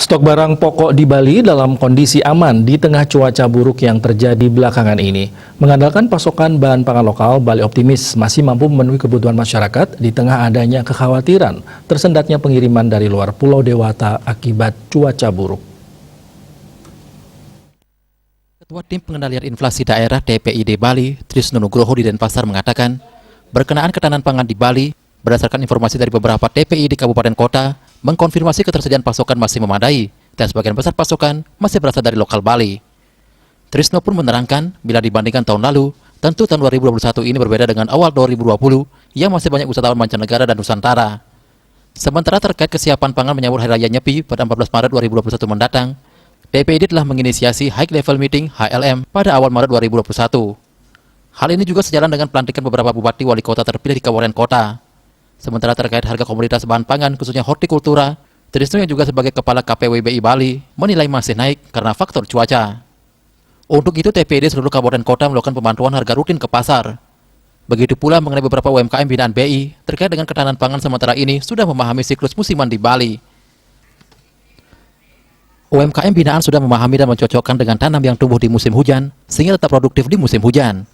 Stok barang pokok di Bali dalam kondisi aman di tengah cuaca buruk yang terjadi belakangan ini. Mengandalkan pasokan bahan pangan lokal, Bali optimis masih mampu memenuhi kebutuhan masyarakat di tengah adanya kekhawatiran tersendatnya pengiriman dari luar Pulau Dewata akibat cuaca buruk. Ketua Tim Pengendalian Inflasi Daerah TPID Bali, Trisno Nugroho di Denpasar mengatakan, berkenaan ketahanan pangan di Bali, berdasarkan informasi dari beberapa TPI di kabupaten kota, mengkonfirmasi ketersediaan pasokan masih memadai dan sebagian besar pasokan masih berasal dari lokal Bali. Trisno pun menerangkan, bila dibandingkan tahun lalu, tentu tahun 2021 ini berbeda dengan awal 2020 yang masih banyak wisatawan mancanegara dan Nusantara. Sementara terkait kesiapan pangan menyambut Hari Raya Nyepi pada 14 Maret 2021 mendatang, TPID telah menginisiasi High Level Meeting HLM pada awal Maret 2021. Hal ini juga sejalan dengan pelantikan beberapa bupati wali kota terpilih di kabupaten kota. Sementara terkait harga komoditas bahan pangan, khususnya hortikultura, Trisno yang juga sebagai Kepala KPWBI Bali menilai masih naik karena faktor cuaca. Untuk itu TPID seluruh kabupaten kota melakukan pemantauan harga rutin ke pasar. Begitu pula mengenai beberapa UMKM binaan BI terkait dengan ketahanan pangan sementara ini sudah memahami siklus musiman di Bali. UMKM binaan sudah memahami dan mencocokkan dengan tanam yang tumbuh di musim hujan sehingga tetap produktif di musim hujan.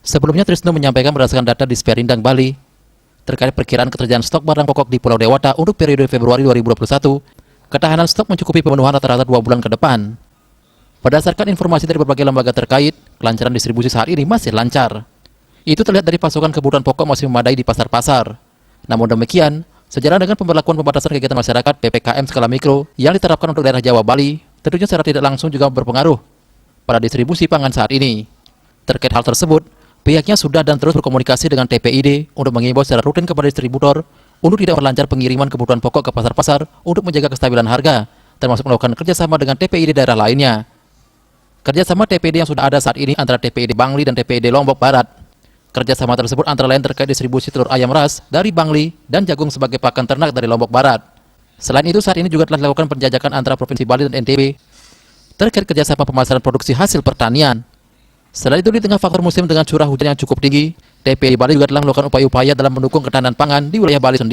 Sebelumnya Trisno menyampaikan berdasarkan data di Sperindang Bali terkait perkiraan ketersediaan stok barang pokok di Pulau Dewata untuk periode Februari 2021, ketahanan stok mencukupi pemenuhan rata-rata 2 bulan ke depan. Berdasarkan informasi dari berbagai lembaga terkait, kelancaran distribusi saat ini masih lancar. Itu terlihat dari pasokan kebutuhan pokok masih memadai di pasar-pasar. Namun demikian, sejalan dengan pemberlakuan pembatasan kegiatan masyarakat PPKM skala mikro yang diterapkan untuk daerah Jawa Bali, tentunya secara tidak langsung juga berpengaruh pada distribusi pangan saat ini. Terkait hal tersebut, pihaknya sudah dan terus berkomunikasi dengan TPID untuk mengimbau secara rutin kepada distributor untuk tidak memperlancar pengiriman kebutuhan pokok ke pasar-pasar untuk menjaga kestabilan harga, termasuk melakukan kerjasama dengan TPID daerah lainnya. Kerjasama TPID yang sudah ada saat ini antara TPID Bangli dan TPID Lombok Barat. Kerjasama tersebut antara lain terkait distribusi telur ayam ras dari Bangli dan jagung sebagai pakan ternak dari Lombok Barat. Selain itu, saat ini juga telah dilakukan penjajakan antara Provinsi Bali dan NTB terkait kerjasama pemasaran produksi hasil pertanian. Selain itu, di tengah faktor musim dengan curah hujan yang cukup tinggi, TPID Bali juga telah melakukan upaya-upaya dalam mendukung ketahanan pangan di wilayah Bali sendiri.